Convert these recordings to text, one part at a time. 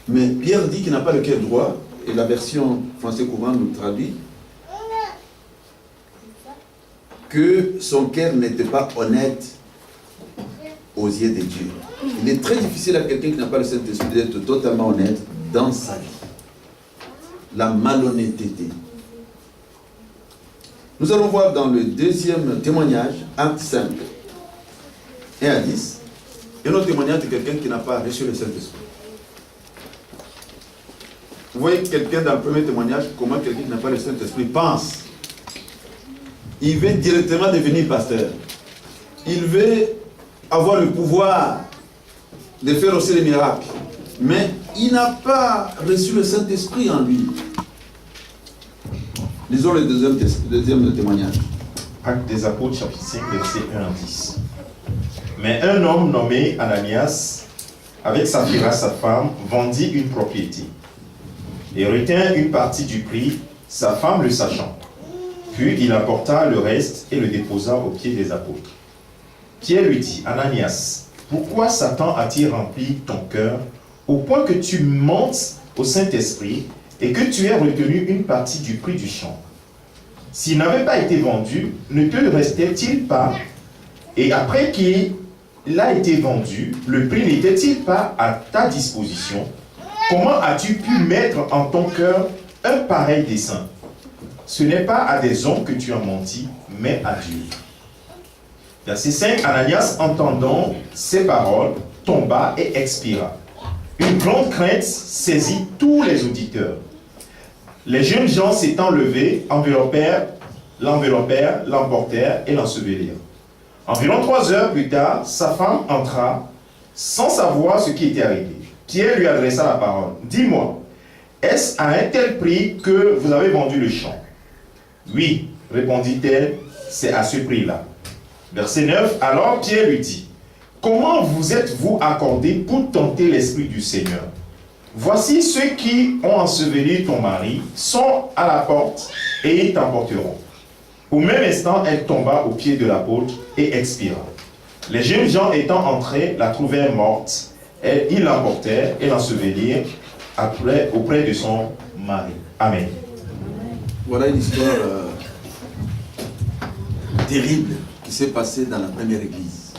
Mais Pierre dit qu'il n'a pas le cœur droit, et la version français courant nous traduit que son cœur n'était pas honnête aux yeux de Dieu. Il est très difficile à quelqu'un qui n'a pas le Saint-Esprit d'être totalement honnête dans sa vie. La malhonnêteté. Nous allons voir dans le deuxième témoignage, Acte 5, 1 à 10, un autre témoignage de quelqu'un qui n'a pas reçu le Saint-Esprit. Vous voyez quelqu'un dans le premier témoignage, comment quelqu'un qui n'a pas le Saint-Esprit pense. Il veut directement devenir pasteur. Il veut avoir le pouvoir de faire aussi les miracles. Mais il n'a pas reçu le Saint-Esprit en lui. Lisons le deuxième témoignage. Actes des Apôtres, chapitre 5, versets 1 à 10. Mais un homme nommé Ananias, avec Saphira, sa femme, vendit une propriété et retint une partie du prix, sa femme le sachant. Puis il apporta le reste et le déposa aux pieds des apôtres. Pierre lui dit, Ananias, pourquoi Satan a-t-il rempli ton cœur au point que tu montes au Saint-Esprit et que tu aies retenu une partie du prix du champ? S'il n'avait pas été vendu, ne te restait-il pas? Et après qu'il a été vendu, le prix n'était-il pas à ta disposition? Comment as-tu pu mettre en ton cœur un pareil dessein? Ce n'est pas à des hommes que tu as menti, mais à Dieu. Verset 5, Ananias, entendant ces paroles, tomba et expira. Une grande crainte saisit tous les auditeurs. Les jeunes gens s'étant levés, l'enveloppèrent, l'emportèrent et l'ensevelirent. Environ 3 heures plus tard, sa femme entra, sans savoir ce qui était arrivé. Pierre lui adressa la parole. « Dis-moi, est-ce à un tel prix que vous avez vendu le champ ?» « Oui, répondit-elle, c'est à ce prix-là. » Verset 9, alors Pierre lui dit, « Comment vous êtes-vous accordé pour tenter l'Esprit du Seigneur? Voici ceux qui ont enseveli ton mari sont à la porte et ils t'emporteront. » Au même instant, elle tomba aux pieds de l'apôtre et expira. Les jeunes gens étant entrés, la trouvèrent morte. Ils l'emportèrent et l'ensevelirent auprès de son mari. Amen. Voilà une histoire terrible qui s'est passée dans la première église.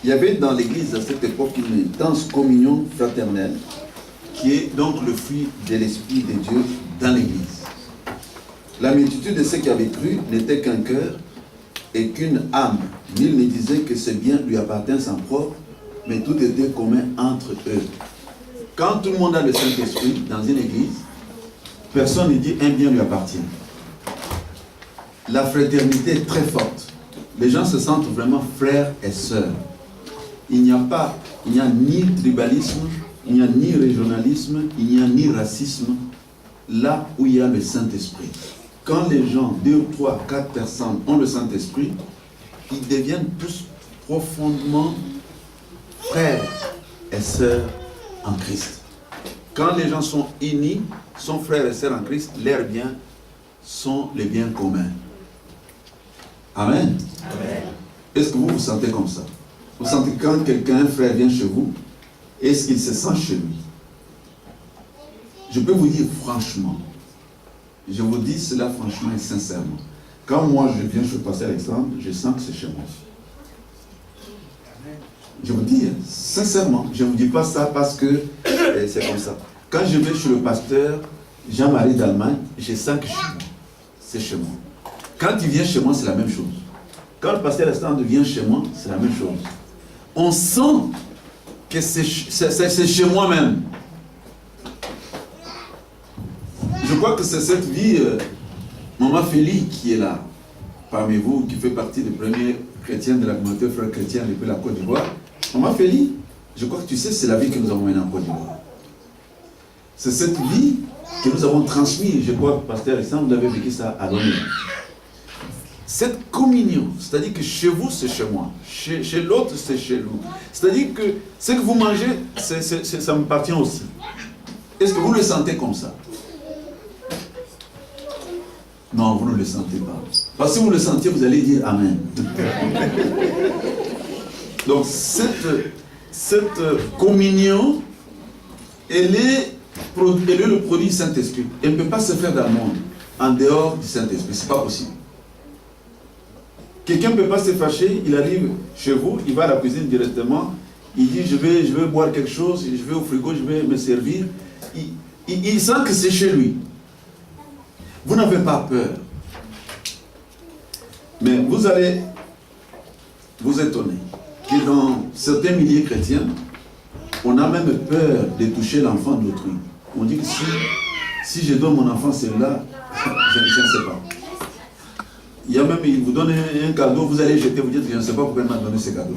Il y avait dans l'église à cette époque une intense communion fraternelle qui est donc le fruit de l'Esprit de Dieu dans l'église. La multitude de ceux qui avaient cru n'était qu'un cœur et qu'une âme. Nul ne disait que ce bien lui appartient sans propre, mais tout était commun entre eux. Quand tout le monde a le Saint-Esprit dans une église, personne ne dit un bien lui appartient. La fraternité est très forte. Les gens se sentent vraiment frères et sœurs. Il n'y a ni tribalisme, il n'y a ni régionalisme, il n'y a ni racisme là où il y a le Saint-Esprit. Quand les gens, 2, 3, 4 personnes ont le Saint-Esprit, ils deviennent tous profondément frères et sœurs en Christ. Quand les gens sont unis, sont frères et sœurs en Christ, leurs biens sont les biens communs. Amen. Amen. Est-ce que vous vous sentez comme ça? Vous sentez que quand quelqu'un, un frère, vient chez vous, est-ce qu'il se sent chez lui? Je peux vous dire franchement, je vous dis cela franchement et sincèrement. Quand moi je viens chez le pasteur Alexandre, je sens que c'est chez moi. Je vous dis, sincèrement, je ne vous dis pas ça parce que c'est comme ça. Quand je vais chez le pasteur Jean-Marie d'Allemagne, je sens que c'est chez moi. Quand il vient chez moi, c'est la même chose. Quand le pasteur Alexandre vient chez moi, c'est la même chose. On sent que c'est chez moi-même. Je crois que c'est cette vie, Maman Félie qui est là, parmi vous, qui fait partie des premiers chrétiens de la communauté frère chrétien depuis la Côte d'Ivoire. Maman Félie, je crois que tu sais, c'est la vie que nous avons menée en Côte d'Ivoire. C'est cette vie que nous avons transmise. Je crois que pasteur Alexandre, vous avez vécu ça à Londres. Cette communion, c'est-à-dire que chez vous, c'est chez moi. Chez l'autre, c'est chez nous. C'est-à-dire que ce que vous mangez, ça me appartient aussi. Est-ce que vous le sentez comme ça? Non, vous ne le sentez pas. Parce que si vous le sentiez, vous allez dire Amen. Donc, cette communion elle est le produit du Saint-Esprit. Elle ne peut pas se faire dans le monde en dehors du Saint-Esprit. Ce n'est pas possible. Quelqu'un ne peut pas se fâcher, il arrive chez vous, il va à la cuisine directement, il dit je vais boire quelque chose, je vais au frigo, je vais me servir. Il sent que c'est chez lui. Vous n'avez pas peur. Mais vous allez vous étonner que dans certains milieux chrétiens, on a même peur de toucher l'enfant d'autrui. On dit que si je donne mon enfant celle-là, je ne sais pas. Il y a même, il vous donne un cadeau, vous allez jeter, vous dites, je ne sais pas pourquoi il m'a donné ce cadeau.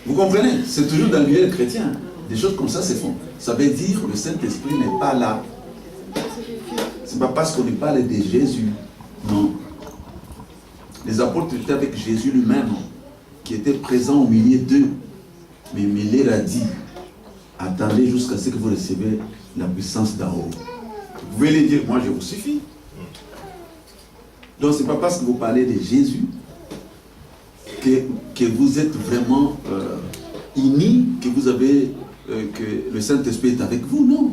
Vous comprenez? C'est toujours dans le milieu chrétien. Des choses comme ça se font. Ça veut dire que le Saint-Esprit n'est pas là. Ce n'est pas parce qu'on parle de Jésus. Non. Les apôtres étaient avec Jésus lui-même, qui était présent au milieu d'eux. Mais il leur a dit, attendez jusqu'à ce que vous recevez la puissance d'en haut. Vous pouvez les dire, moi je vous suffis. Donc ce n'est pas parce que vous parlez de Jésus que vous êtes vraiment unis, que vous avez, que le Saint-Esprit est avec vous. Non.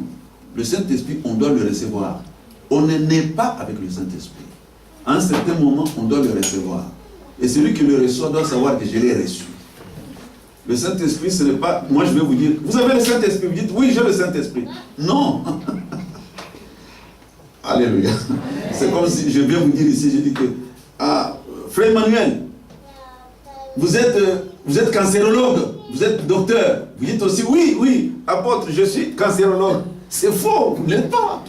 Le Saint-Esprit, on doit le recevoir. On ne naît pas avec le Saint-Esprit. À un certain moment, on doit le recevoir. Et celui qui le reçoit doit savoir que je l'ai reçu. Le Saint-Esprit, ce n'est pas... Moi, je vais vous dire, vous avez le Saint-Esprit. Vous dites, oui, j'ai le Saint-Esprit. Non. Alléluia. C'est comme si je viens vous dire ici, je dis que, frère Emmanuel, vous êtes cancérologue, vous êtes docteur. Vous dites aussi, oui, apôtre, je suis cancérologue. C'est faux, vous ne l'êtes pas.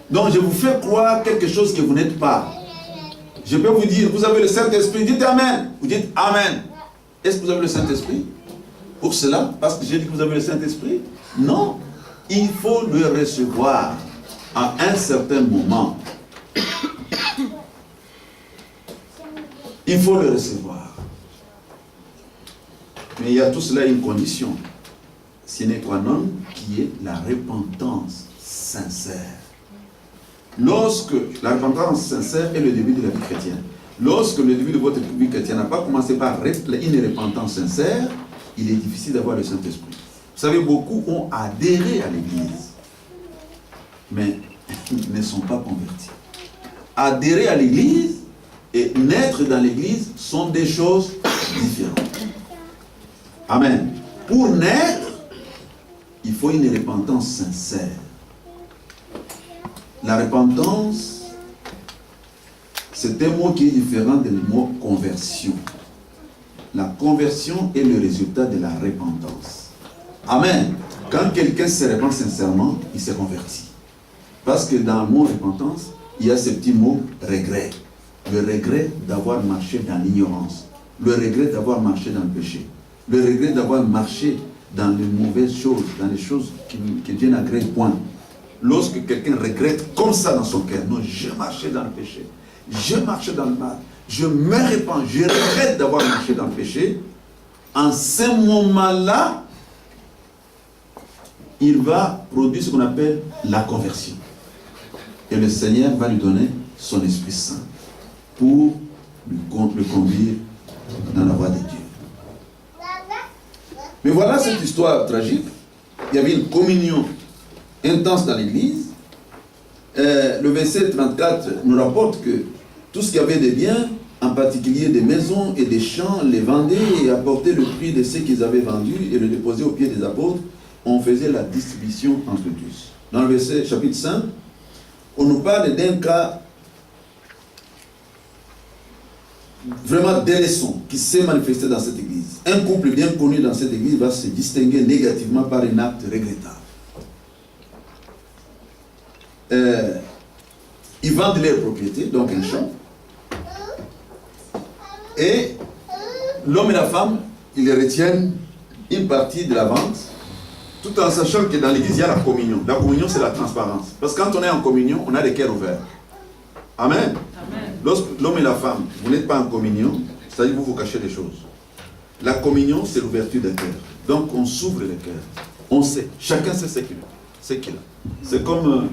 Donc, je vous fais croire quelque chose que vous n'êtes pas. Je peux vous dire, vous avez le Saint-Esprit, dites Amen. Vous dites Amen. Est-ce que vous avez le Saint-Esprit? Pour cela, parce que j'ai dit que vous avez le Saint-Esprit? Non. Il faut le recevoir à un certain moment. Il faut le recevoir. Mais il y a tout cela une condition. Sine qua non, qui est la repentance sincère. Lorsque la repentance sincère est le début de la vie chrétienne, lorsque le début de votre vie chrétienne n'a pas commencé par une repentance sincère, il est difficile d'avoir le Saint-Esprit. Vous savez, beaucoup ont adhéré à l'Église, mais ne sont pas convertis. Adhérer à l'Église et naître dans l'Église sont des choses différentes. Amen. Pour naître, il faut une repentance sincère. La repentance, c'est un mot qui est différent du mot conversion. La conversion est le résultat de la repentance. Amen. Quand quelqu'un se repent sincèrement, il se convertit. Parce que dans le mot repentance, il y a ce petit mot regret. Le regret d'avoir marché dans l'ignorance. Le regret d'avoir marché dans le péché. Le regret d'avoir marché dans les mauvaises choses, dans les choses qui viennent à gré point. Lorsque quelqu'un regrette comme ça dans son cœur, non, j'ai marché dans le péché, j'ai marché dans le mal, je me répands, je regrette d'avoir marché dans le péché, en ce moment-là, il va produire ce qu'on appelle la conversion. Et le Seigneur va lui donner son Esprit Saint pour le conduire dans la voie de Dieu. Mais voilà cette histoire tragique. Il y avait une communion intense dans l'église. Le verset 34 nous rapporte que tout ce qu'il y avait de biens, en particulier des maisons et des champs, les vendaient et apportaient le prix de ce qu'ils avaient vendu et le déposaient aux pieds des apôtres. On faisait la distribution entre tous. Dans le verset chapitre 5, on nous parle d'un cas vraiment délaissant qui s'est manifesté dans cette église. Un couple bien connu dans cette église va se distinguer négativement par un acte regrettable. Ils vendent leur propriété, donc un champ. Et l'homme et la femme, ils retiennent une partie de la vente, tout en sachant que dans l'église, il y a la communion. La communion, c'est la transparence. Parce que quand on est en communion, on a les cœurs ouverts. Amen. Amen. Lorsque l'homme et la femme, vous n'êtes pas en communion, c'est-à-dire que vous vous cachez des choses. La communion, c'est l'ouverture des cœurs. Donc, on s'ouvre les cœurs. On sait. Chacun sait ce qu'il a. C'est comme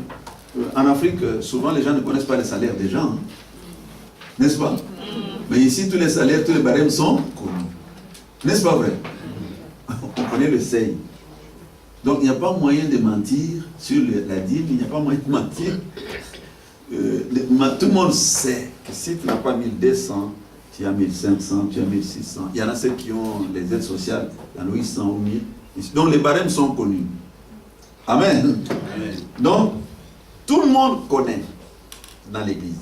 en Afrique, souvent les gens ne connaissent pas les salaires des gens. Hein. N'est-ce pas? Mais ici, tous les salaires, tous les barèmes sont connus. N'est-ce pas vrai? On connaît le seuil. Donc il n'y a pas moyen de mentir sur la dîme, il n'y a pas moyen de mentir. Tout le monde sait que si tu n'as pas 1200, tu as 1500, tu as 1600. Il y en a ceux qui ont les aides sociales, il y en a 800 ou 1000. Donc les barèmes sont connus. Amen. Amen. Donc, tout le monde connaît dans l'église.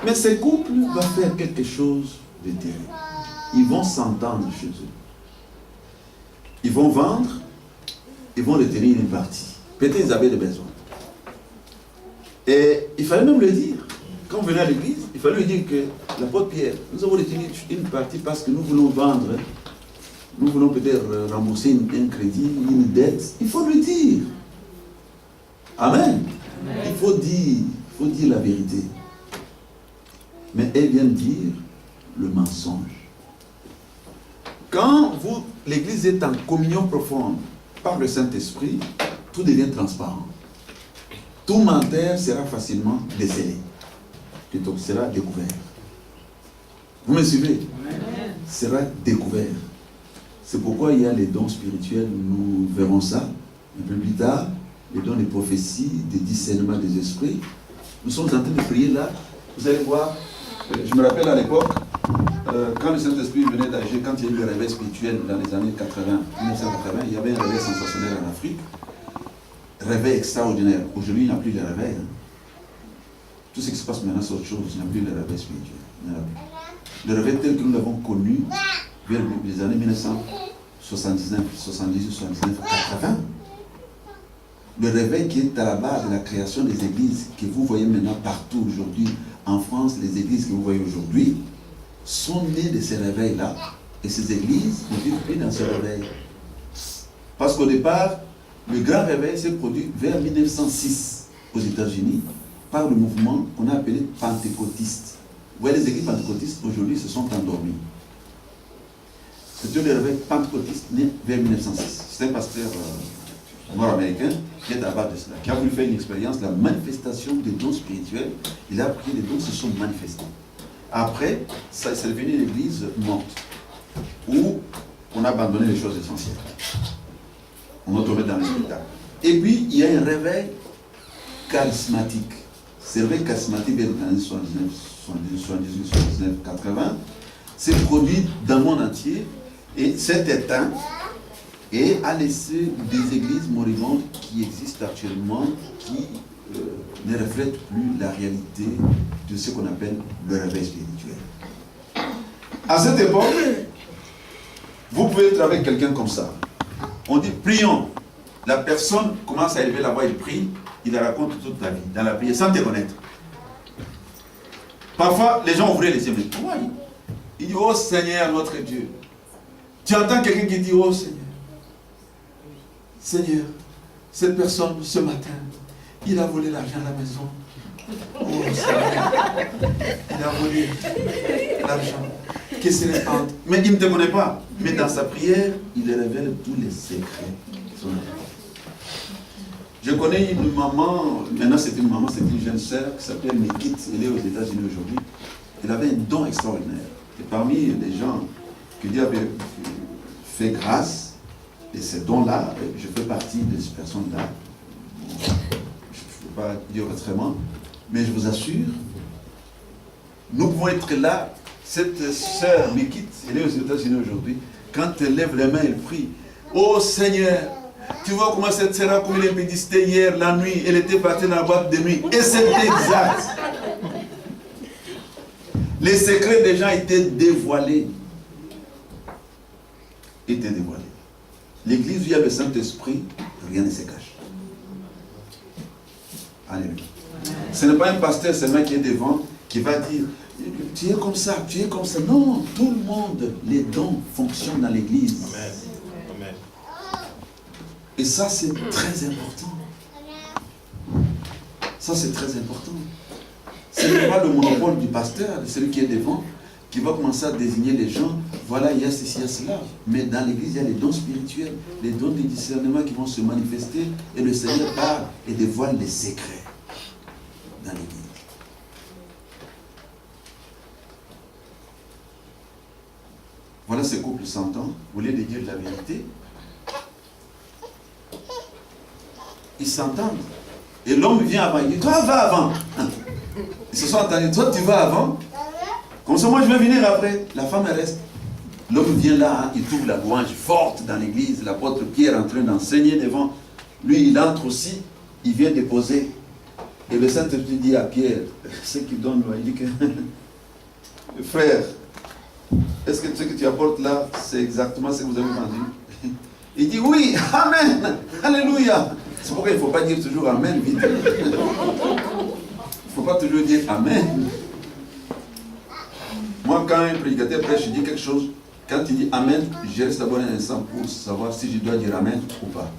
Mais ces couples vont faire quelque chose de terrible. Ils vont s'entendre chez eux. Ils vont vendre, ils vont retenir une partie. Peut-être ils avaient des besoins. Et il fallait même le dire. Quand on venait à l'église, il fallait lui dire que l'apôtre Pierre, nous avons retenu une partie parce que nous voulons vendre. Nous voulons peut-être rembourser un crédit, une dette. Il faut le dire. Amen. Amen. Il faut dire la vérité. Mais elle vient dire le mensonge. Quand l'église est en communion profonde par le Saint-Esprit, tout devient transparent. Tout menteur sera facilement décelé. Plutôt que sera découvert. Vous me suivez? Amen. Sera découvert. C'est pourquoi il y a les dons spirituels, nous verrons ça un peu plus tard, les dons de prophétie, de discernement des esprits. Nous sommes en train de prier là, vous allez voir, je me rappelle à l'époque, quand le Saint-Esprit venait d'agir, quand il y a eu le réveil spirituel dans les années 80, 1980, il y avait un réveil sensationnel en Afrique, réveil extraordinaire. Aujourd'hui, il n'y a plus de réveil. Tout ce qui se passe maintenant, c'est autre chose, il n'y a plus de réveil spirituel. Le réveil tel que nous l'avons connu, vers les années 1979, 78, 79, 80. Le réveil qui est à la base de la création des églises que vous voyez maintenant partout aujourd'hui, en France, les églises que vous voyez aujourd'hui, sont nées de ces réveils-là. Et ces églises ne vivent plus dans ce réveil. Parce qu'au départ, le grand réveil s'est produit vers 1906 aux États-Unis par le mouvement qu'on a appelé pentecôtiste. Vous voyez, les églises pentecôtistes aujourd'hui se sont endormies. C'était le réveil pentecôtiste né vers 1906. C'est un pasteur nord-américain qui est à base de cela, qui a voulu faire une expérience, la manifestation des dons spirituels. Il a appris les dons se sont manifestés. Après, ça c'est devenu une église morte, où on a abandonné les choses essentielles. On est tombé dans le spectacle. Et puis, il y a un réveil charismatique. Ce réveil charismatique vers les années 79, 78, 79, 80 s'est produit dans le monde entier et s'est éteint et a laissé des églises moribondes qui existent actuellement, qui ne reflètent plus la réalité de ce qu'on appelle le réveil spirituel. À cette époque, vous pouvez être avec quelqu'un comme ça. On dit prions. La personne commence à élever la voix, il prie, il la raconte toute la vie, dans la prière, sans te connaître. Parfois, les gens ouvraient les yeux, mais comment il dit, oh Seigneur, notre Dieu. Tu entends quelqu'un qui dit, oh Seigneur. Seigneur, cette personne, ce matin, il a volé l'argent à la maison. Oh Seigneur, il a volé l'argent. Qu'est-ce qu'il est entre? Mais il ne te connaît pas. Mais dans sa prière, il révèle tous les secrets de son enfant. Je connais une maman, maintenant c'est une maman, c'est une jeune sœur qui s'appelle Mikit, elle est aux États-Unis aujourd'hui. Elle avait un don extraordinaire. Et parmi les gens que Dieu avait fait grâce, et ces dons-là, je fais partie de ces personnes-là. Je ne peux pas dire autrement, mais je vous assure, nous pouvons être là. Cette sœur Mikit, elle est aux États-Unis aujourd'hui. Quand elle lève les mains, elle prie. Oh Seigneur, tu vois comment cette sœur a commis l'impudicité hier, la nuit, elle était partie dans la boîte de nuit. Et c'était exact. Les secrets des gens étaient dévoilés. L'église où il y a le Saint-Esprit, rien ne se cache. Alléluia. Ce n'est pas un pasteur seulement qui est devant, qui va dire, tu es comme ça, tu es comme ça. Non, tout le monde, les dons fonctionnent dans l'église. Amen. Amen. Et ça, c'est très important. Ça, c'est très important. Ce n'est pas le monopole du pasteur, de celui qui est devant, qui va commencer à désigner les gens. Voilà, il y a ceci, il y a cela. Mais dans l'église, il y a les dons spirituels, les dons de discernement qui vont se manifester. Et le Seigneur parle et dévoile les secrets dans l'église. Voilà, ce couple s'entend. Vous voulez dire la vérité? ils s'entendent. Et l'homme vient avant, il dit, toi va avant. Ils se sont entendus, toi tu vas avant. Comme ça, moi je vais venir après. La femme elle reste. L'homme vient là, hein, il trouve la louange forte dans l'église. L'apôtre Pierre est en train d'enseigner devant. Lui, il entre aussi, il vient déposer. Et le Saint-Esprit dit à Pierre, ce qu'il donne, il dit que, frère, est-ce que ce que tu apportes là, c'est exactement ce que vous avez vendu? Il dit oui, amen, alléluia. C'est pourquoi il ne faut pas dire toujours amen vite. Il ne faut pas toujours dire amen. Moi, quand un prédicateur prêche, je dis quelque chose, quand il dit amen, je reste d'abord un instant pour savoir si je dois dire amen ou pas.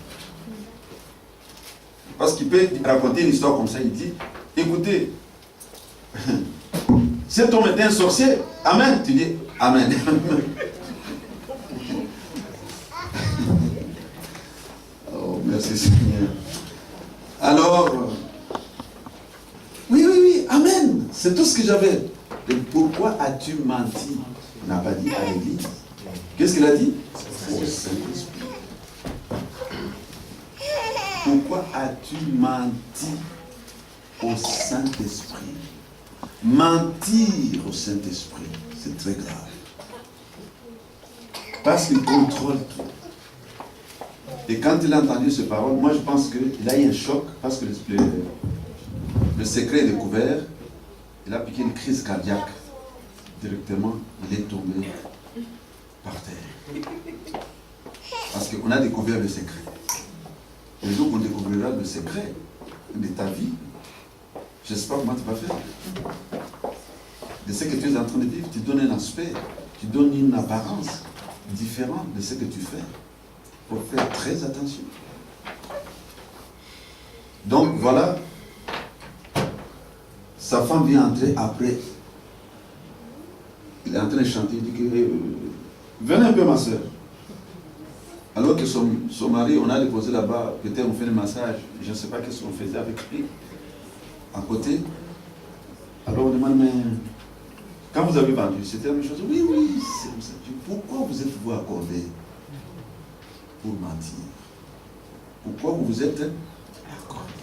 Parce qu'il peut raconter une histoire comme ça, il dit, écoutez, cet homme était un sorcier, amen, tu dis amen. Oh, merci Seigneur. Alors, oui, amen, c'est tout ce que j'avais. Et pourquoi as-tu menti? Il n'a pas dit à l'église. Qu'est-ce qu'il a dit? Au Saint-Esprit. Pourquoi as-tu menti au Saint-Esprit? Mentir au Saint-Esprit, c'est très grave. Parce qu'il contrôle tout. Et quand il a entendu ces paroles, moi je pense qu'il a eu un choc parce que le secret est découvert. Il a piqué une crise cardiaque. Directement, il est tombé par terre. Parce qu'on a découvert le secret. Et le jour qu'on découvrira le secret de ta vie, j'espère comment tu vas faire. De ce que tu es en train de vivre, tu donnes un aspect, tu donnes une apparence différente de ce que tu fais. Il faut faire très attention. Donc voilà, sa femme vient entrer après. Il est en train de chanter, il dit que venez un peu ma soeur. Alors que son mari, on a déposé là-bas, peut-être on fait le massage, je ne sais pas qu'est-ce qu'on faisait avec lui, à côté. Alors on demande, mais quand vous avez vendu, c'était la même chose? Oui, c'est comme ça. Pourquoi vous êtes-vous accordé pour mentir? Pourquoi vous vous êtes accordé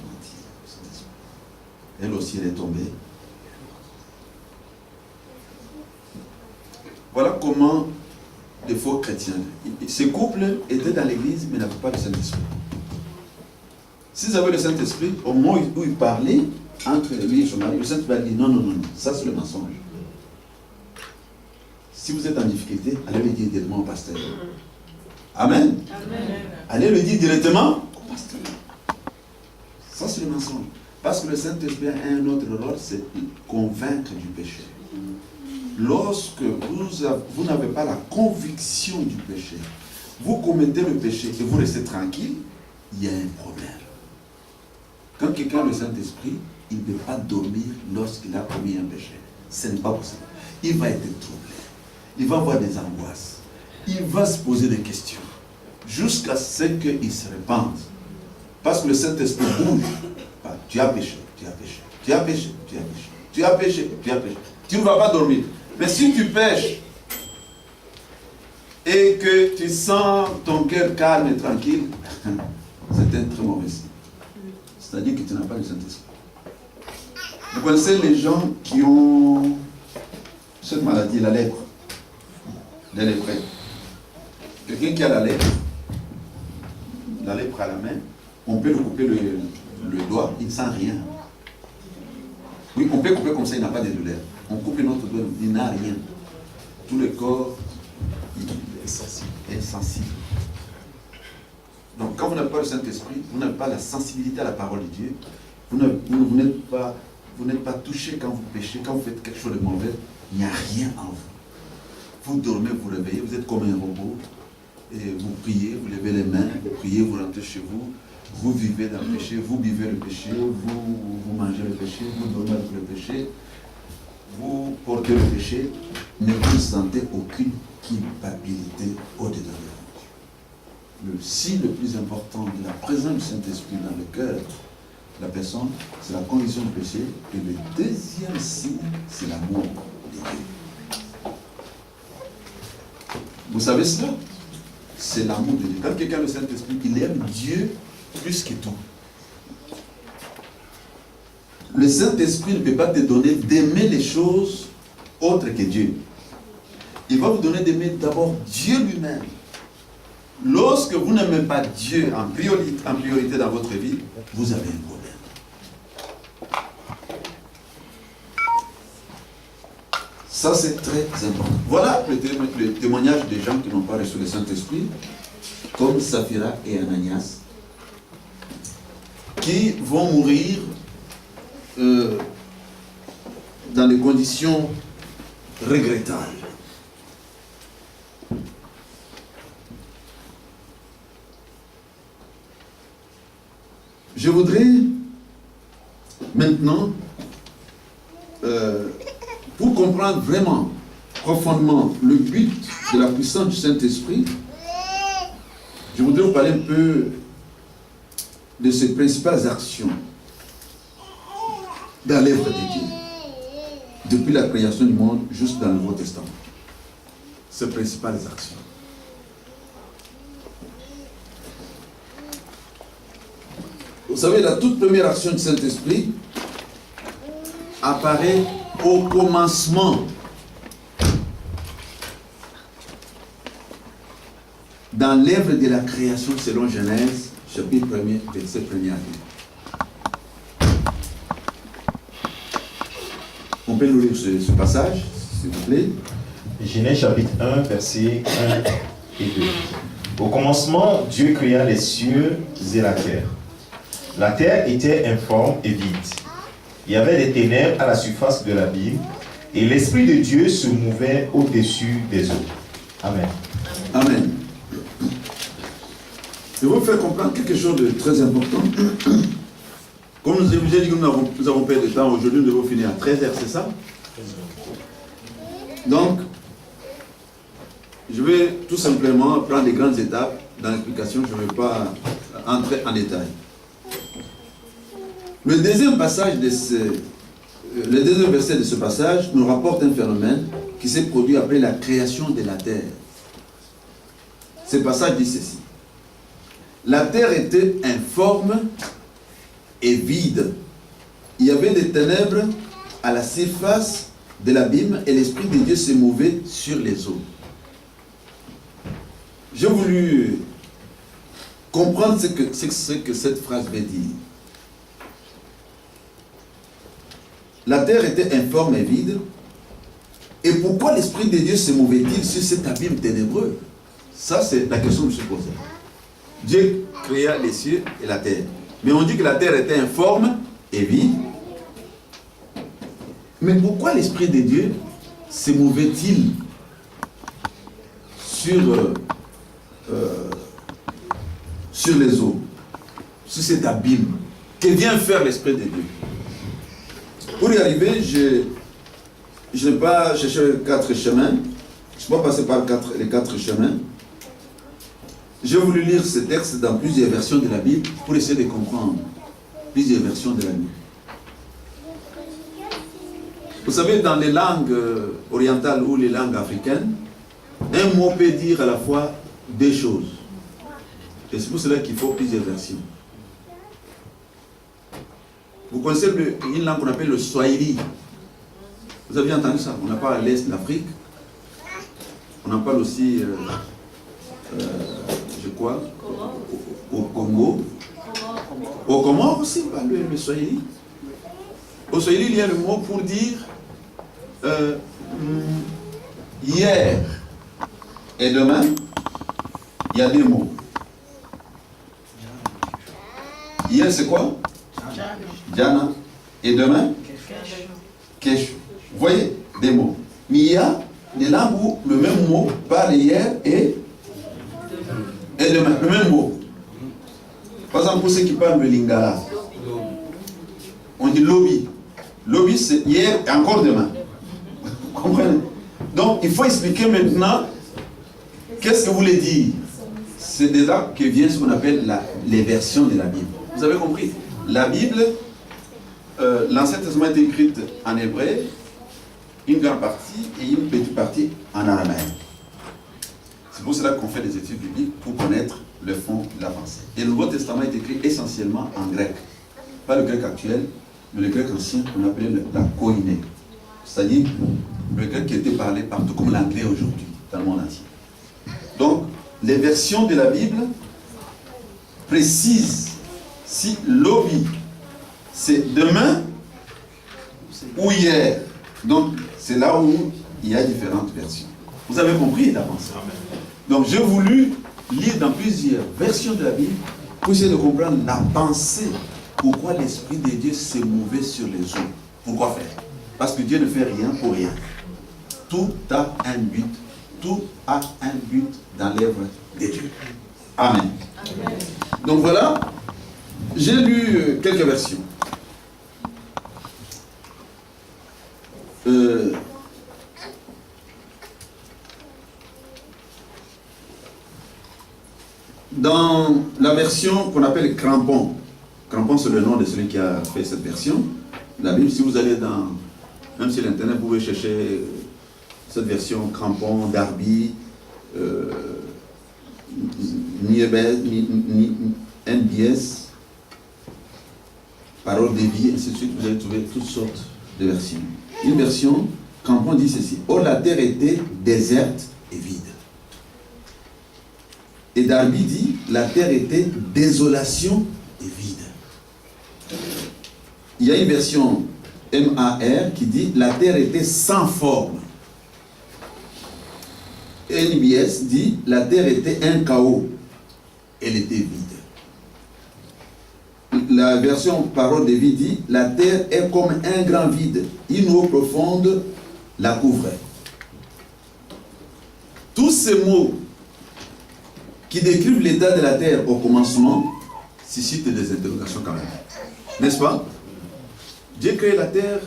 pour mentir? Elle aussi, elle est tombée. Voilà comment les faux chrétiens. Ces couples étaient dans l'église, mais n'avaient pas le Saint-Esprit. S'ils avaient le Saint-Esprit, au moment où ils parlaient, entre lui et son mari, le Saint-Esprit a dit non, ça c'est le mensonge. Si vous êtes en difficulté, allez le dire directement au pasteur. Amen. Allez le dire directement au pasteur. Ça c'est le mensonge. Parce que le Saint-Esprit a un autre rôle, c'est convaincre du péché. Lorsque vous n'avez pas la conviction du péché, vous commettez le péché et vous restez tranquille, il y a un problème. Quand quelqu'un a le Saint-Esprit, il ne peut pas dormir lorsqu'il a commis un péché. Ce n'est pas possible. Il va être troublé. Il va avoir des angoisses. Il va se poser des questions. Jusqu'à ce qu'il se répande. Parce que le Saint-Esprit bouge. Tu as péché, tu as péché, tu as péché, tu as péché, tu as péché, tu as péché. Tu ne vas pas dormir. Mais si tu pêches et que tu sens ton cœur calme et tranquille, c'est un très mauvais signe. C'est-à-dire que tu n'as pas le Saint-Esprit. Vous connaissez les gens qui ont cette maladie, la lèpre, les lépreux. Quelqu'un qui a la lèpre à la main, on peut lui couper le doigt, il ne sent rien. Oui, on peut couper comme ça, il n'a pas de douleur. On coupe notre doigt, il n'a rien. Tout le corps est sensible. Donc quand vous n'avez pas le Saint-Esprit, vous n'avez pas la sensibilité à la parole de Dieu, vous n'êtes pas touché quand vous péchez, quand vous faites quelque chose de mauvais, il n'y a rien en vous. Vous dormez, vous réveillez, vous êtes comme un robot, et vous priez, vous levez les mains, vous priez, vous rentrez chez vous, vous vivez dans le péché, vous vivez le péché, vous mangez le péché, vous dormez avec le péché, vous portez le péché, mais vous ne sentez aucune culpabilité au-dedans de vous. Le signe le plus important de la présence du Saint-Esprit dans le cœur de la personne, c'est la conviction du péché, et le deuxième signe, c'est l'amour de Dieu. Vous savez cela? C'est l'amour de Dieu. Quand quelqu'un a le Saint-Esprit, il aime Dieu plus que tout. Le Saint-Esprit ne peut pas te donner d'aimer les choses autres que Dieu. Il va vous donner d'aimer d'abord Dieu lui-même. Lorsque vous n'aimez pas Dieu en priorité dans votre vie, vous avez un problème. Ça, c'est très important. Voilà le témoignage des gens qui n'ont pas reçu le Saint-Esprit, comme Saphira et Ananias, qui vont mourir dans des conditions regrettables. Je voudrais maintenant, pour comprendre vraiment profondément le but de la puissance du Saint-Esprit, je voudrais vous parler un peu de ses principales actions dans l'œuvre de Dieu, depuis la création du monde jusqu'à dans le Nouveau Testament. Ses principales actions. Vous savez, la toute première action du Saint-Esprit apparaît au commencement. Dans l'œuvre de la création selon Genèse, chapitre 1er, verset 1er à 2. On peut nous lire ce passage, s'il vous plaît. Genèse chapitre 1, versets 1 et 2. Au commencement, Dieu créa les cieux et la terre. La terre était informe et vide. Il y avait des ténèbres à la surface de l'abîme, et l'Esprit de Dieu se mouvait au-dessus des eaux. Amen. Amen. Je vais vous faire comprendre quelque chose de très important. Comme nous avons dit que nous avons perdu de temps, aujourd'hui nous devons finir à 13h, c'est ça? Donc, je vais tout simplement prendre les grandes étapes dans l'explication, je ne vais pas entrer en détail. Le deuxième verset de ce passage nous rapporte un phénomène qui s'est produit après la création de la terre. Ce passage dit ceci. La terre était informe et vide. Il y avait des ténèbres à la surface de l'abîme et l'Esprit de Dieu se mouvait sur les eaux. J'ai voulu comprendre ce que cette phrase veut dire. La terre était informe et vide. Et pourquoi l'Esprit de Dieu se mouvait-il sur cet abîme ténébreux? Ça, c'est la question que je me suis posée. Dieu créa les cieux et la terre. Mais on dit que la terre était informe et vide. Mais pourquoi l'Esprit de Dieu se mouvait-il sur les eaux, sur cet abîme? Que vient faire l'Esprit de Dieu? Pour y arriver, je n'ai pas cherché 4 chemins. Je ne suis pas passé par les 4 chemins. J'ai voulu lire ce texte dans plusieurs versions de la Bible pour essayer de comprendre plusieurs versions de la Bible. Vous savez, dans les langues orientales ou les langues africaines, un mot peut dire à la fois 2 choses. Et c'est pour cela qu'il faut plusieurs versions. Vous connaissez une langue qu'on appelle le Swahili. Vous avez entendu ça? On en parle à l'est de l'Afrique. On en parle aussi, je crois, au Congo. Au Comore aussi, le Swahili. Au Swahili, il y a le mot pour dire hier et demain. Il y a 2 mots. Hier, c'est quoi? Jana. Et demain? Keshu. Vous voyez, des mots. Mais il y a des langues où le même mot parle hier et demain. Le même mot. Par exemple, pour ceux qui parlent le lingala, on dit lobby. Lobby, c'est hier et encore demain. Vous comprenez? Donc, il faut expliquer maintenant qu'est-ce que vous voulez dire. C'est déjà que vient ce qu'on appelle les versions de la Bible. Vous avez compris? La Bible, l'Ancien Testament est écrite en hébreu, une grande partie et une petite partie en araméen. C'est pour cela qu'on fait des études bibliques pour connaître le fond de la pensée. Et le Nouveau Testament est écrit essentiellement en grec. Pas le grec actuel, mais le grec ancien qu'on appelait la koiné. C'est-à-dire le grec qui était parlé partout, comme l'anglais aujourd'hui, dans le monde entier. Donc, les versions de la Bible précisent si l'obi, c'est demain ou hier. Donc, c'est là où il y a différentes versions. Vous avez compris d'avance. Donc, j'ai voulu lire dans plusieurs versions de la Bible pour essayer de comprendre la pensée. Pourquoi l'Esprit de Dieu s'est mouvé sur les eaux. Pourquoi faire? Parce que Dieu ne fait rien pour rien. Tout a un but. Tout a un but dans l'œuvre de Dieu. Amen. Amen. Donc voilà, j'ai lu quelques versions. Dans la version qu'on appelle Crampon, Crampon c'est le nom de celui qui a fait cette version, la Bible, si vous allez dans, même sur l'internet, vous pouvez chercher cette version Crampon, Darby, NBS, Parole de vie, ainsi de suite, vous allez trouver toutes sortes de versions. Une version, Crampon dit ceci: oh, la terre était déserte et vide. Et Darby dit, la terre était désolation et vide. Il y a une version MAR qui dit, la terre était sans forme. NBS dit, la terre était un chaos. Elle était vide. La version Parole de vie dit, la terre est comme un grand vide. Une eau profonde la couvrait. Tous ces mots qui décrivent l'état de la terre au commencement suscitent des interrogations quand même. N'est-ce pas? Dieu créé la terre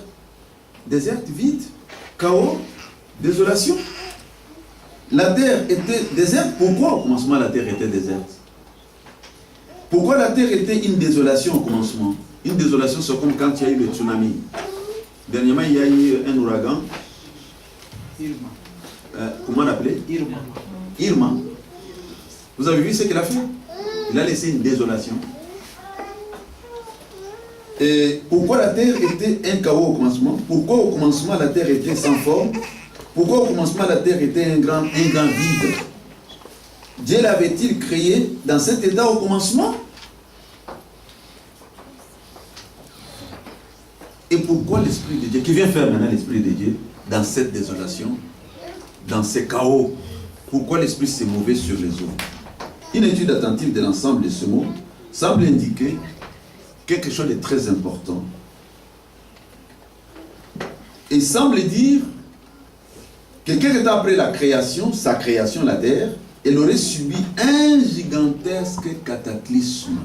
déserte, vide, chaos, désolation. La terre était déserte. Pourquoi au commencement la terre était déserte? Pourquoi la terre était une désolation au commencement? Une désolation, c'est comme quand il y a eu le tsunami. Dernièrement, il y a eu un ouragan. Irma. Comment l'appeler? Irma. Irma. Vous avez vu ce qu'il a fait? Il a laissé une désolation. Et pourquoi la terre était un chaos au commencement? Pourquoi au commencement la terre était sans forme? Pourquoi au commencement la terre était un grand vide? Dieu l'avait-il créé dans cet état au commencement? Et pourquoi l'Esprit de Dieu, qui vient faire maintenant l'Esprit de Dieu dans cette désolation, dans ces chaos? Pourquoi l'Esprit s'est mouvé sur les eaux? Une étude attentive de l'ensemble de ce mot semble indiquer quelque chose de très important. Il semble dire que quelque temps après la création, sa création, la terre, elle aurait subi un gigantesque cataclysme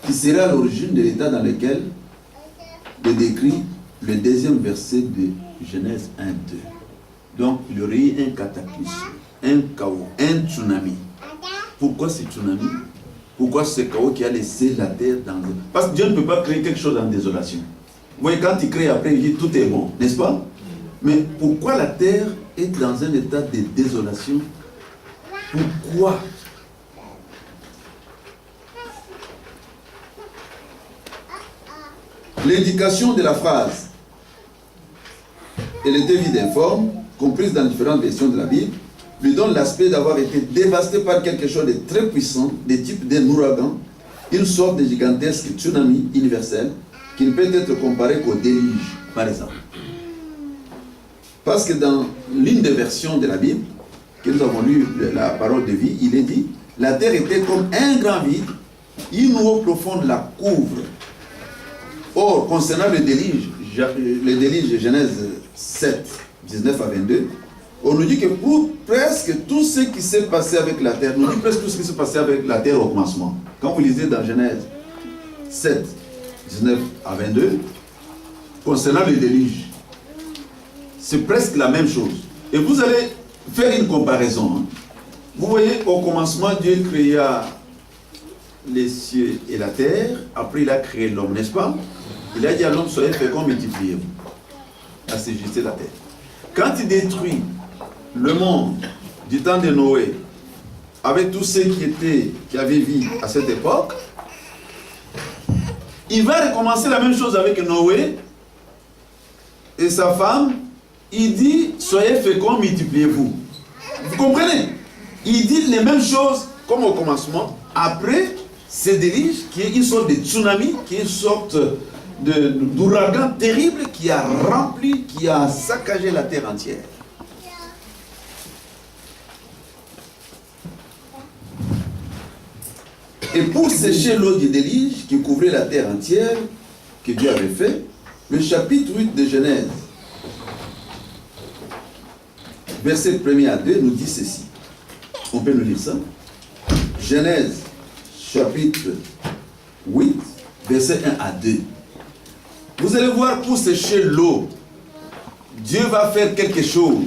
qui serait à l'origine de l'état dans lequel le décrit le deuxième verset de Genèse 1-2. Donc, il y aurait eu un cataclysme, un chaos, un tsunami. Pourquoi ce tsunami? Pourquoi ce chaos qui a laissé la terre dans... Parce que Dieu ne peut pas créer quelque chose en désolation. Vous voyez, quand il crée après, il dit tout est bon, n'est-ce pas? Mais pourquoi la terre est dans un état de désolation? Pourquoi? L'indication de la phrase, elle était vide informe, comprise dans différentes versions de la Bible, lui donne l'aspect d'avoir été dévasté par quelque chose de très puissant, de type d'un ouragan, une sorte de gigantesque tsunami universel qui ne peut être comparé qu'au déluge, par exemple. Parce que dans l'une des versions de la Bible, que nous avons lu la parole de vie, il est dit, la terre était comme un grand vide, une eau profonde la couvre. Or, concernant le déluge de Genèse 7, 19 à 22, on nous dit que pour presque tout ce qui s'est passé avec la terre, on nous dit presque tout ce qui s'est passé avec la terre au commencement. Quand vous lisez dans Genèse 7, 19 à 22, concernant le déluge, c'est presque la même chose. Et vous allez faire une comparaison. Vous voyez, au commencement, Dieu créa les cieux et la terre. Après, il a créé l'homme, n'est-ce pas? Il a dit à l'homme, soyez féconds, multipliez-vous. Assainissez la terre. Quand il détruit le monde du temps de Noé, avec tous ceux qui avaient vécu à cette époque, il va recommencer la même chose avec Noé et sa femme. Il dit, soyez féconds, multipliez-vous. Vous comprenez? Il dit les mêmes choses comme au commencement. Après, c'est déluge qui est une sorte de tsunami, qui est une sorte d'ouragan terrible qui a rempli, qui a saccagé la terre entière. Et pour sécher l'eau du déluge qui couvrait la terre entière, que Dieu avait fait, le chapitre 8 de Genèse, verset 1er à 2, nous dit ceci. On peut nous lire ça. Genèse, chapitre 8, verset 1 à 2. Vous allez voir, pour sécher l'eau, Dieu va faire quelque chose.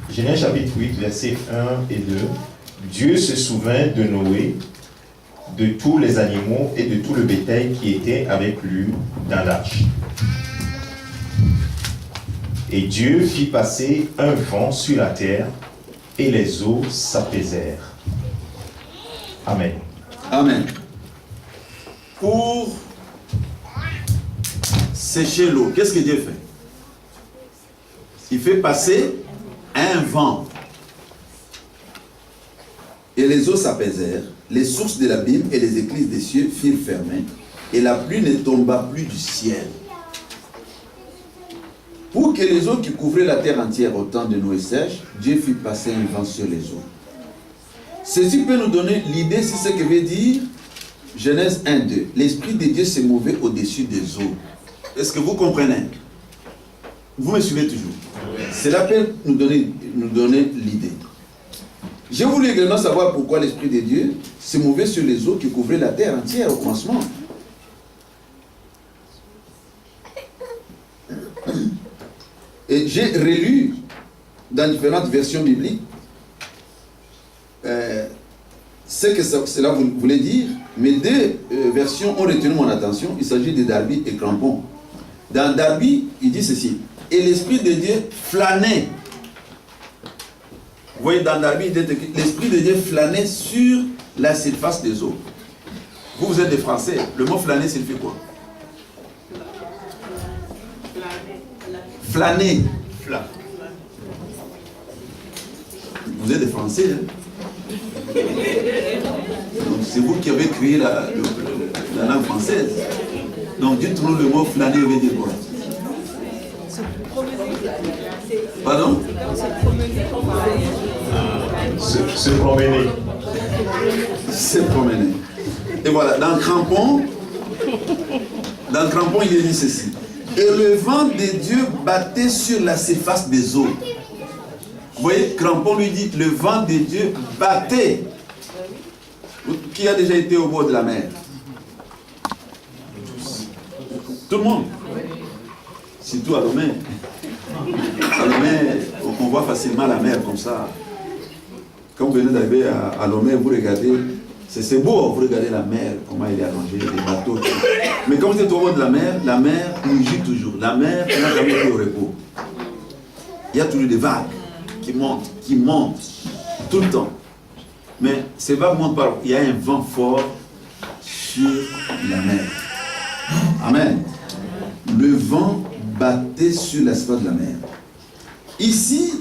Genèse chapitre 8, verset 1 et 2. Dieu se souvint de Noé, de tous les animaux et de tout le bétail qui était avec lui dans l'arche. Et Dieu fit passer un vent sur la terre, et les eaux s'apaisèrent. Amen. Amen. Pour sécher l'eau, qu'est-ce que Dieu fait? Il fait passer un vent. Et les eaux s'apaisèrent, les sources de l'abîme et les écluses des cieux furent fermées, et la pluie ne tomba plus du ciel. Pour que les eaux qui couvraient la terre entière au temps de Noé sèchent, Dieu fit passer un vent sur les eaux. Ceci peut nous donner l'idée, c'est ce que veut dire Genèse 1:2. L'Esprit de Dieu se mouvait au-dessus des eaux. Est-ce que vous comprenez? Vous me suivez toujours? Cela peut nous donner l'idée. J'ai voulu également savoir pourquoi l'Esprit de Dieu se mouvait sur les eaux qui couvraient la terre entière au commencement. Et j'ai relu dans différentes versions bibliques ce que cela voulait dire, mais deux versions ont retenu mon attention. Il s'agit de Darby et Crampon. Dans Darby, il dit ceci: et l'Esprit de Dieu flânait. Vous voyez, dans Darby, l'Esprit de Dieu flânait sur la surface des eaux. Vous êtes des Français, le mot flâner signifie quoi? Flâner. Vous êtes des Français, hein? Donc c'est vous qui avez créé la langue française. Donc dites-nous le mot flâner veut dire quoi? Pardon? Se promener. Se promener. Et voilà, dans Crampon, il est dit ceci: et le vent de Dieu battait sur la surface des eaux. Vous voyez, Crampon lui dit: le vent de Dieu battait. Qui a déjà été au bord de la mer? Tout le monde. Surtout à Lomé. À Lomé, on voit facilement la mer comme ça. Quand vous venez d'arriver à Lomé, vous regardez, c'est beau, vous regardez la mer, comment elle est allongée, les bateaux. Mais quand vous êtes au bord de la mer mugit toujours. La mer n'a jamais été au repos. Il y a toujours des vagues qui montent, tout le temps. Mais ces vagues montent par, il y a un vent fort sur la mer. Amen. Le vent battait sur la surface de la mer. Ici,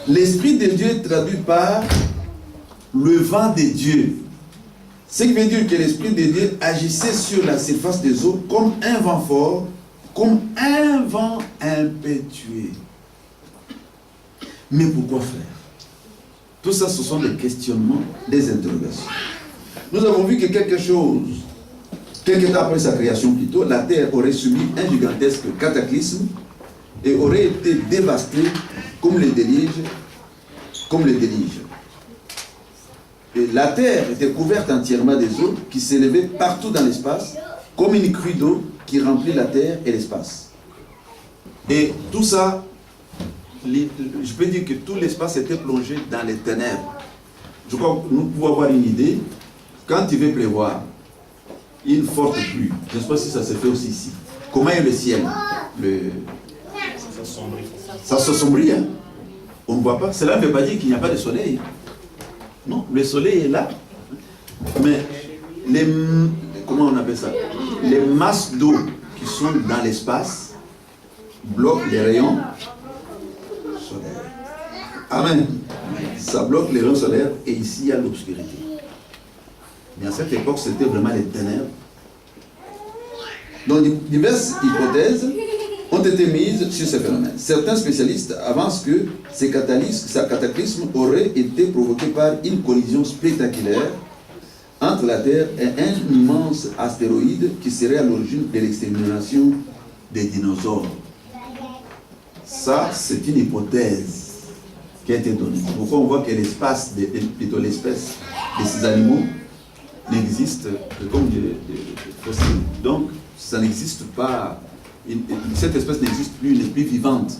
l'Esprit de Dieu est traduit par le vent de Dieu. Ce qui veut dire que l'Esprit de Dieu agissait sur la surface des eaux comme un vent fort, comme un vent impétueux. Mais pourquoi faire? Tout ça, ce sont des questionnements, des interrogations. Nous avons vu que quelques temps après sa création plutôt, la terre aurait subi un gigantesque cataclysme et aurait été dévastée comme les déluges. Et la terre était couverte entièrement des eaux qui s'élevaient partout dans l'espace, comme une crue d'eau qui remplit la terre et l'espace. Et tout ça, je peux dire que tout l'espace était plongé dans les ténèbres. Je crois que nous pouvons avoir une idée. Quand il veut pleuvoir, une forte pluie, je ne sais pas si ça se fait aussi ici. Comment est le ciel? Ça s'assombrit, hein? on ne voit pas. Cela ne veut pas dire qu'il n'y a pas de soleil. Non, le soleil est là. Mais comment on appelle ça? Les masses d'eau qui sont dans l'espace bloquent les rayons solaires. Amen. Ça bloque les rayons solaires et ici il y a l'obscurité. Mais à cette époque, c'était vraiment les ténèbres. Donc diverses hypothèses ont été mises sur ces phénomènes. Certains spécialistes avancent que ces cataclysmes auraient été provoqués par une collision spectaculaire entre la Terre et un immense astéroïde qui serait à l'origine de l'extermination des dinosaures. Ça, c'est une hypothèse qui a été donnée. Pourquoi on voit que l'espèce de ces animaux n'existe que comme des fossiles. Donc, ça n'existe pas. Cette espèce n'existe plus, elle n'est plus vivante.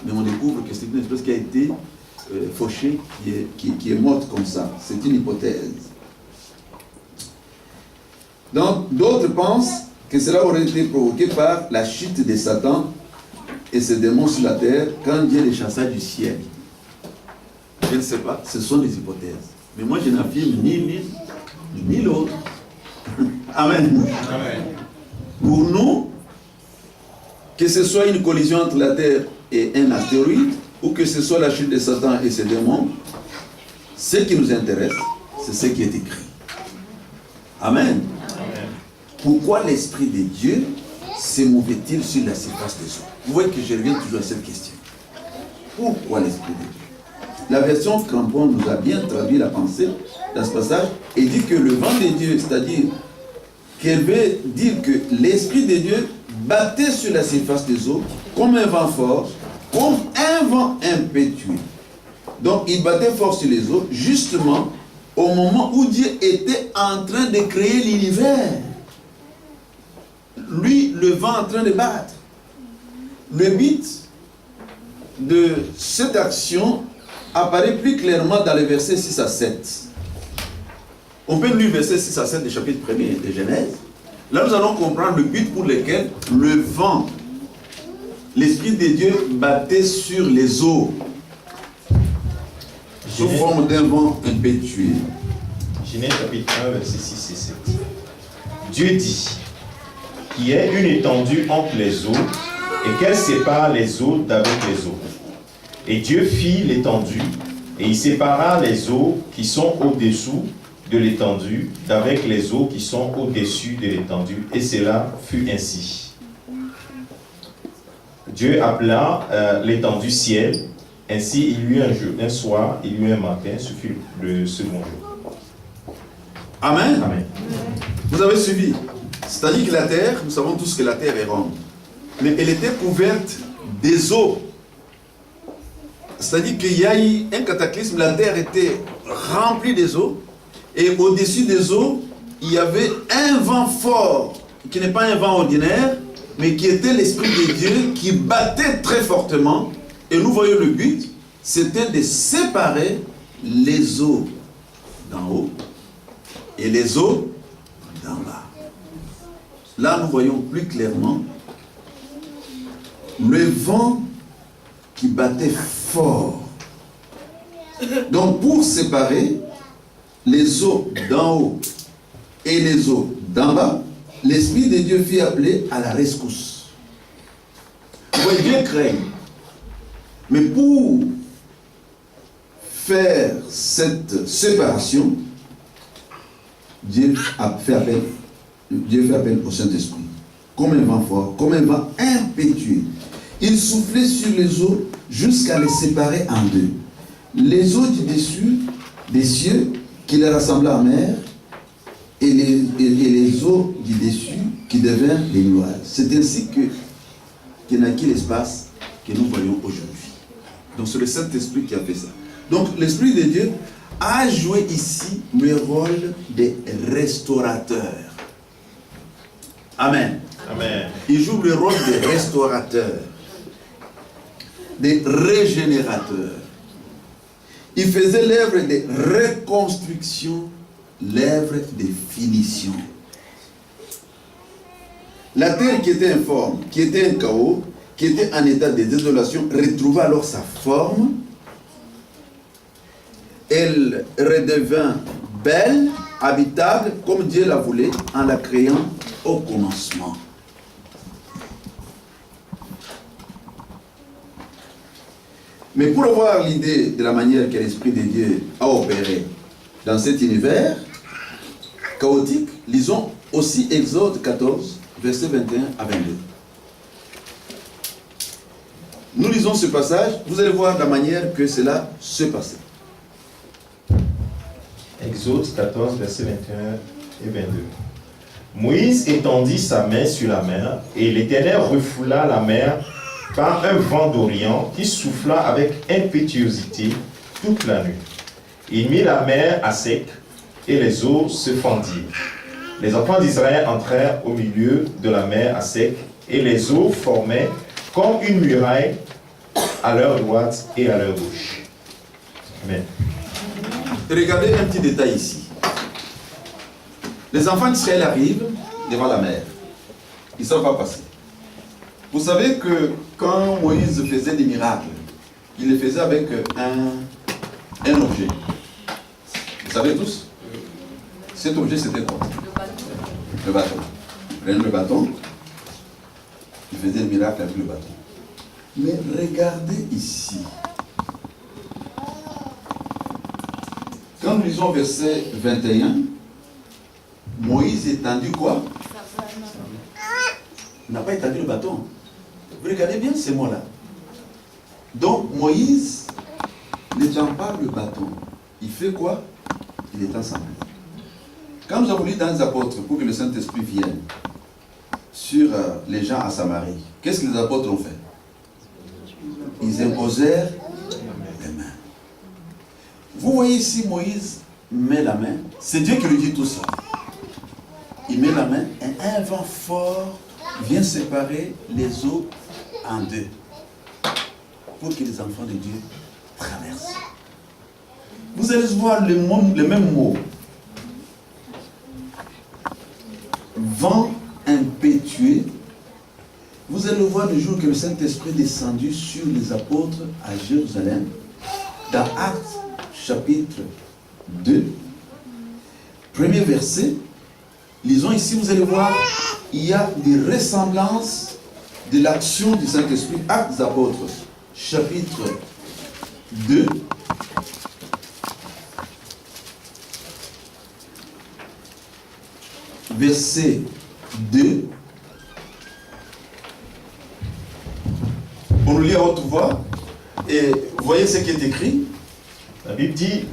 Mais on découvre que c'est une espèce qui a été fauchée, qui est morte comme ça. C'est une hypothèse. Donc, d'autres pensent que cela aurait été provoqué par la chute de Satan et ses démons sur la terre quand Dieu les chassa du ciel. Je ne sais pas, ce sont des hypothèses. Mais moi, je n'affirme ni l'une ni l'autre. Amen. Amen. Pour nous, que ce soit une collision entre la terre et un astéroïde, ou que ce soit la chute de Satan et ses démons, ce qui nous intéresse, c'est ce qui est écrit. Amen. Amen. Pourquoi l'Esprit de Dieu se mouvait-il sur la surface des eaux? Vous voyez que je reviens toujours à cette question. Pourquoi l'Esprit de Dieu? La version Crampon nous a bien traduit la pensée dans ce passage et dit que le vent de Dieu, c'est-à-dire qu'elle veut dire que l'Esprit de Dieu battait sur la surface des eaux comme un vent fort, comme un vent impétueux. Donc il battait fort sur les eaux, justement au moment où Dieu était en train de créer l'univers. Lui, le vent en train de battre. Le but de cette action apparaît plus clairement dans les versets 6 à 7. On peut lire versets 6 à 7 du chapitre 1er de Genèse. Là, nous allons comprendre le but pour lequel le vent, l'Esprit de Dieu battait sur les eaux sous forme d'un vent impétueux. Genèse chapitre 1, versets 6 et 7. Dieu dit qu'il y ait une étendue entre les eaux et qu'elle sépare les eaux d'avec les eaux. Et Dieu fit l'étendue et il sépara les eaux qui sont au-dessous de l'étendue d'avec les eaux qui sont au-dessus de l'étendue. Et cela fut ainsi. Dieu appela l'étendue ciel. Ainsi, il y eut un jour, un soir, il y eut un matin, ce fut le second jour. Amen. Amen. Vous avez suivi. C'est-à-dire que la terre, nous savons tous que la terre est ronde. Mais elle était couverte des eaux. C'est-à-dire qu'il y a eu un cataclysme, la terre était remplie des eaux. Et au-dessus des eaux, il y avait un vent fort, qui n'est pas un vent ordinaire, mais qui était l'Esprit de Dieu, qui battait très fortement. Et nous voyons le but, c'était de séparer les eaux d'en haut et les eaux d'en bas. Là, nous voyons plus clairement le vent qui battait fort. Donc, pour séparer les eaux d'en haut et les eaux d'en bas, l'Esprit de Dieu fit appeler à la rescousse. Vous voyez, Dieu craigne. Mais pour faire cette séparation, Dieu fait appel au Saint-Esprit, comme un vent fort, comme un vent impétueux. Il soufflait sur les eaux jusqu'à les séparer en deux. Les eaux du dessus, des cieux, qui les rassembla en mer, et les eaux du dessus qui devinrent les nuages. C'est ainsi que naquit l'espace que nous voyons aujourd'hui. Donc c'est le Saint-Esprit qui a fait ça. Donc l'Esprit de Dieu a joué ici le rôle de restaurateur. Amen. Amen. Il joue le rôle de restaurateur, de régénérateur. Il faisait l'œuvre de reconstruction, l'œuvre de finition. La terre qui était informe, qui était un chaos, qui était en état de désolation, retrouva alors sa forme elle redevint belle, habitable, comme Dieu l'a voulu, en la créant au commencement. Mais pour avoir l'idée de la manière que l'Esprit de Dieu a opéré dans cet univers chaotique, lisons aussi Exode 14, versets 21 à 22. Nous lisons ce passage, vous allez voir la manière que cela se passait. Exode 14, versets 21 et 22. Moïse étendit sa main sur la mer, et l'Éternel refoula la mer par un vent d'Orient qui souffla avec impétuosité toute la nuit. Il mit la mer à sec, et les eaux se fendirent. Les enfants d'Israël entrèrent au milieu de la mer à sec, et les eaux formaient comme une muraille à leur droite et à leur gauche. Amen. Regardez un petit détail ici. Les enfants d'Israël arrivent devant la mer. Ils ne savent pas passer. Vous savez que quand Moïse faisait des miracles, il les faisait avec un objet. Vous savez tous? Cet objet, c'était quoi? Le bâton. Il prenait le bâton, il faisait le miracle avec le bâton. Mais regardez ici. Quand nous lisons verset 21, Moïse étendit quoi? Il n'a pas étendu le bâton. Vous regardez bien ces mots-là. Donc Moïse n'étend pas le bâton. Il fait quoi? Il étend sa main. Quand nous avons lu dans les apôtres pour que le Saint-Esprit vienne sur les gens à Samarie, qu'est-ce que les apôtres ont fait? Ils imposèrent les mains. Vous voyez ici Moïse met la main. C'est Dieu qui lui dit tout ça. Il met la main et un vent fort vient séparer les eaux en deux pour que les enfants de Dieu traversent. Vous allez voir le même mot. Vent impétueux. Vous allez voir le jour que le Saint-Esprit est descendu sur les apôtres à Jérusalem, dans Actes chapitre 2, premier verset. Lisons ici, vous allez voir, il y a des ressemblances de l'action du Saint-Esprit. Actes des apôtres, chapitre 2. Verset 2. On nous lit à haute voix. Et voyez ce qui est écrit. La Bible dit,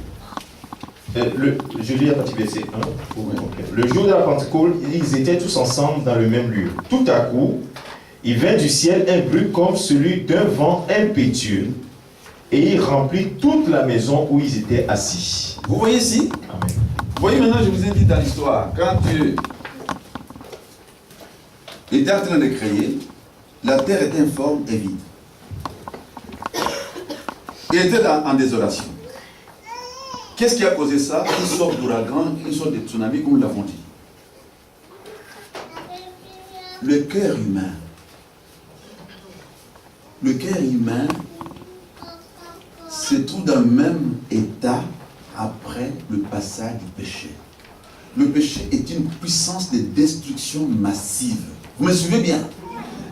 je lis à partir du verset 1. Le jour de la Pentecôte, ils étaient tous ensemble dans le même lieu. Tout à coup, il vint du ciel un bruit comme celui d'un vent impétueux, et il remplit toute la maison où ils étaient assis. Vous voyez ici? Amen. Vous voyez maintenant, je vous ai dit dans l'histoire, quand Dieu était en train de créer, la terre était informe et vide. Il était en désolation. Qu'est-ce qui a causé ça? Une sorte d'ouragan, une sorte de tsunami, comme nous l'avons dit. Le cœur humain. Le cœur humain se trouve dans le même état après le passage du péché. Le péché est une puissance de destruction massive. Vous me suivez bien?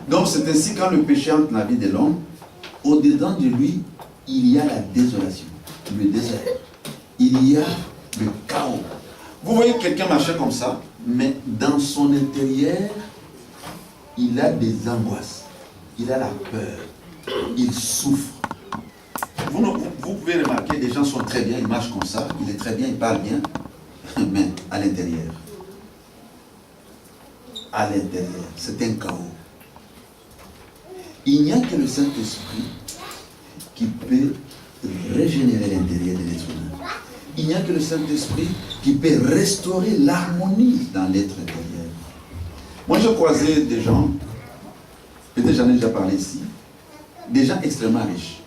Donc c'est ainsi quand le péché entre dans la vie de l'homme, au-dedans de lui, il y a la désolation, le désert. Il y a le chaos. Vous voyez quelqu'un marcher comme ça, mais dans son intérieur, il a des angoisses, il a la peur, il souffre. Vous pouvez remarquer, les gens sont très bien, ils marchent comme ça, il est très bien, il parle bien, mais à l'intérieur, c'est un chaos. Il n'y a que le Saint-Esprit qui peut régénérer l'intérieur de l'être humain. Il n'y a que le Saint-Esprit qui peut restaurer l'harmonie dans l'être intérieur. Moi, j'ai croisé des gens, peut-être j'en ai déjà parlé ici, des gens extrêmement riches.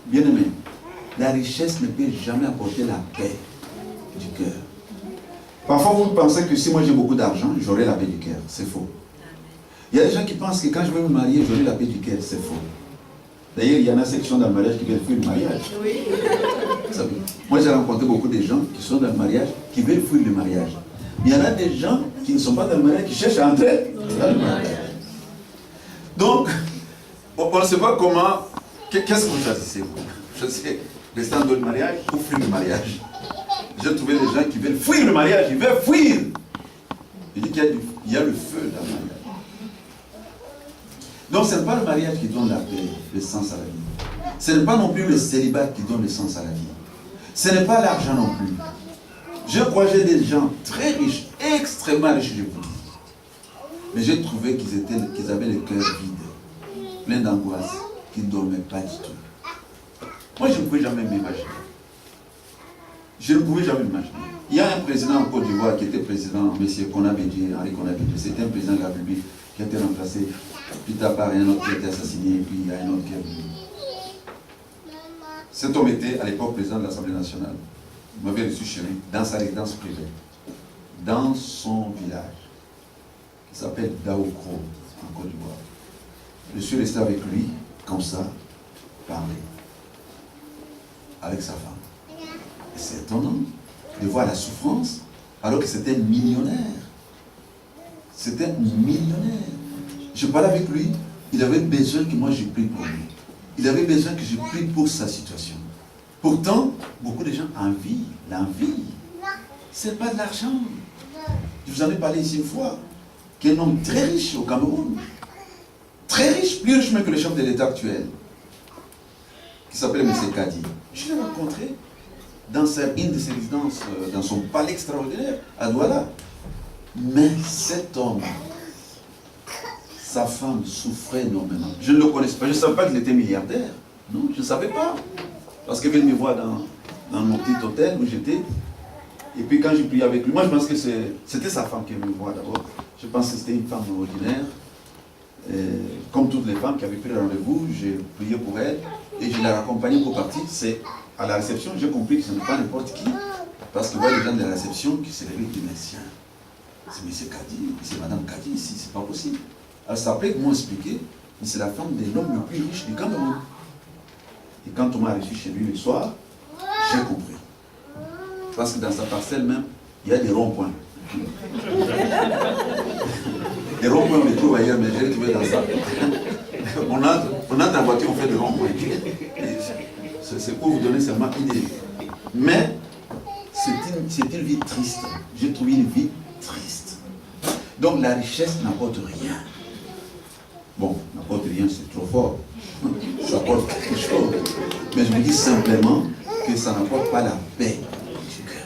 Bien aimés, la richesse ne peut jamais apporter la paix du cœur. Parfois, vous pensez que si moi j'ai beaucoup d'argent, j'aurai la paix du cœur. C'est faux. Il y a des gens qui pensent que quand je vais me marier, j'aurai la paix du cœur. C'est faux. D'ailleurs, il y en a ceux qui sont dans le mariage qui veulent fuir le mariage. Oui. Vous savez, moi, j'ai rencontré beaucoup de gens qui sont dans le mariage, qui veulent fuir le mariage. Il y en a des gens qui ne sont pas dans le mariage, qui cherchent à entrer dans le mariage. Donc, on ne sait pas comment... Qu'est-ce que vous choisissez, vous? Je sais, rester dans le mariage ou fuir le mariage. J'ai trouvé des gens qui veulent fuir le mariage, ils veulent fuir. Je dis qu'il y a le feu dans le mariage. Donc, ce n'est pas le mariage qui donne la paix, le sens à la vie. Ce n'est pas non plus le célibat qui donne le sens à la vie. Ce n'est pas l'argent non plus. Je crois que j'ai des gens très riches, extrêmement riches, je vous dis. Mais j'ai trouvé qu'ils avaient le cœur vide, plein d'angoisse, qu'ils ne dormaient pas du tout. Moi, je ne pouvais jamais m'imaginer. Je ne pouvais jamais m'imaginer. Il y a un président en Côte d'Ivoire qui était président, M. Konabedji, Henri Konabedji. C'était un président de la République qui a été remplacé plus tard par un autre qui a été assassiné, et puis il y a un autre qui est venu. Cet homme était à l'époque président de l'Assemblée nationale. Il m'avait reçu chez lui, dans sa résidence privée, dans son village, qui s'appelle Daokro, en Côte d'Ivoire. Je suis resté avec lui, comme ça, parler, avec sa femme. Et c'est étonnant de voir la souffrance, alors que c'était un millionnaire. C'était un millionnaire. Je parlais avec lui, il avait besoin que moi je prie pour lui. Il avait besoin que je prie pour sa situation. Pourtant, beaucoup de gens envient l'envie. Ce n'est pas de l'argent. Je vous en ai parlé ici une fois, qui est un homme très riche au Cameroun. Très riche, plus riche même que le chef de l'État actuel, qui s'appelle M. Kadi. Je l'ai rencontré dans une de ses résidences, dans son palais extraordinaire, à Douala. Mais cet homme, sa femme souffrait énormément. Je ne le connaissais pas, je ne savais pas qu'il était milliardaire. Non, je ne savais pas. Parce qu'il venait me voir dans mon petit hôtel où j'étais. Et puis quand j'ai prié avec lui, moi je pense que c'était sa femme qui venait me voir d'abord. Je pense que c'était une femme ordinaire. Comme toutes les femmes qui avaient pris le rendez-vous, j'ai prié pour elle et je l'ai raccompagnée pour partir. C'est à la réception, j'ai compris que ce n'est pas n'importe qui. Parce que les gens de la réception qui se réveillent du Messie. C'est M. Kadi, c'est Mme Kadi ici, c'est pas possible. Alors ça après m'ont expliqué, mais c'est la femme de l'homme le plus riche du Cameroun. Et quand on m'a reçu chez lui le soir, j'ai compris. Parce que dans sa parcelle même, il y a des ronds-points. Des ronds-points, on les trouve ailleurs, mais je les trouvais dans ça. On entre en voiture, on fait des ronds-points. C'est pour vous donner seulement une idée. Mais c'est une vie triste. J'ai trouvé une vie triste. Donc la richesse n'apporte rien. Bon, n'apporte rien, c'est trop fort. Ça apporte quelque chose. Mais je me dis simplement que ça n'apporte pas la paix du cœur.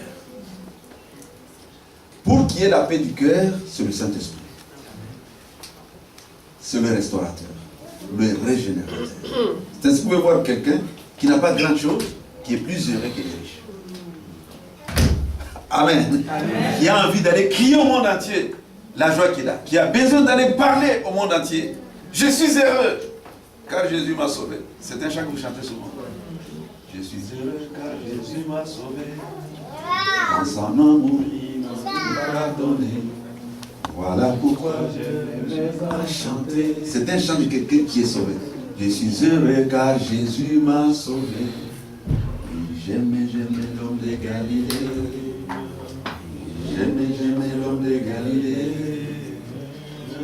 Pour qu'il y ait la paix du cœur, c'est le Saint-Esprit. C'est le restaurateur, le régénérateur. C'est-à-dire que vous pouvez voir quelqu'un qui n'a pas grand chose, qui est plus heureux que les riches. Amen. Amen. Qui a envie d'aller crier au monde entier la joie qu'il a, qui a besoin d'aller parler au monde entier. Je suis heureux car Jésus m'a sauvé. C'est un chant que vous chantez souvent. Je suis heureux car Jésus m'a sauvé. Dans son amour, il m'a pardonné. Voilà pourquoi je vais chanter. C'est un chant de quelqu'un qui est sauvé. Je suis heureux car Jésus m'a sauvé. J'aimais l'homme de Galilée. J'aimais l'homme de Galilée.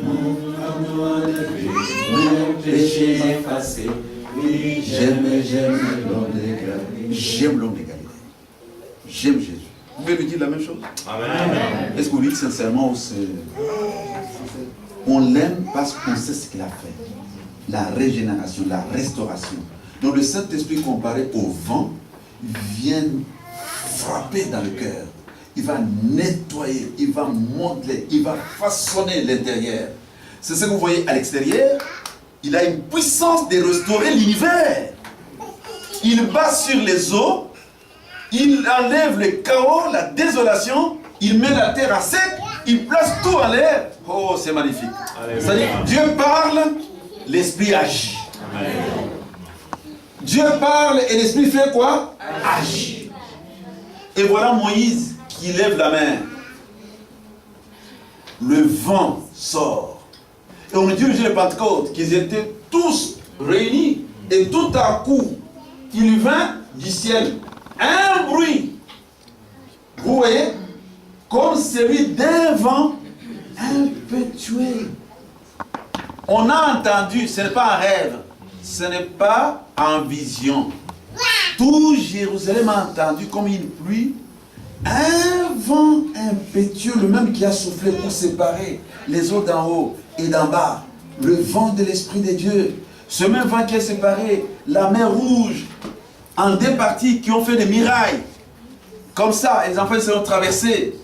Mon amour mes péchés effacés. J'aimais l'homme de Galilée. J'aime l'homme de Galilée. J'aime Jésus. Vous pouvez lui dire la même chose? Amen. Est-ce que vous dites sincèrement on l'aime parce qu'on sait ce qu'il a fait? La régénération, la restauration. Donc le Saint-Esprit comparé au vent vient frapper dans le cœur. Il va nettoyer, il va modeler, il va façonner l'intérieur. C'est ce que vous voyez à l'extérieur. Il a une puissance de restaurer l'univers. Il bat sur les eaux, il enlève le chaos, la désolation, il met la terre à sec, il place tout en l'air. Oh, c'est magnifique. C'est-à-dire, Dieu parle, l'Esprit agit. Amen. Dieu parle et l'Esprit fait quoi? Agit. Et voilà Moïse qui lève la main. Le vent sort. Et on dit au jour de Pentecôte qu'ils étaient tous réunis Et tout à coup, il vint du ciel un bruit. Vous voyez, comme celui d'un vent impétueux. On a entendu, ce n'est pas un rêve, ce n'est pas en vision. Tout Jérusalem a entendu comme une pluie, un vent impétueux, le même qui a soufflé pour séparer les eaux d'en haut et d'en bas. Le vent de l'Esprit de Dieu. Ce même vent qui a séparé la mer Rouge en deux parties qui ont fait des mirailles. Comme ça, les enfants se sont traversés.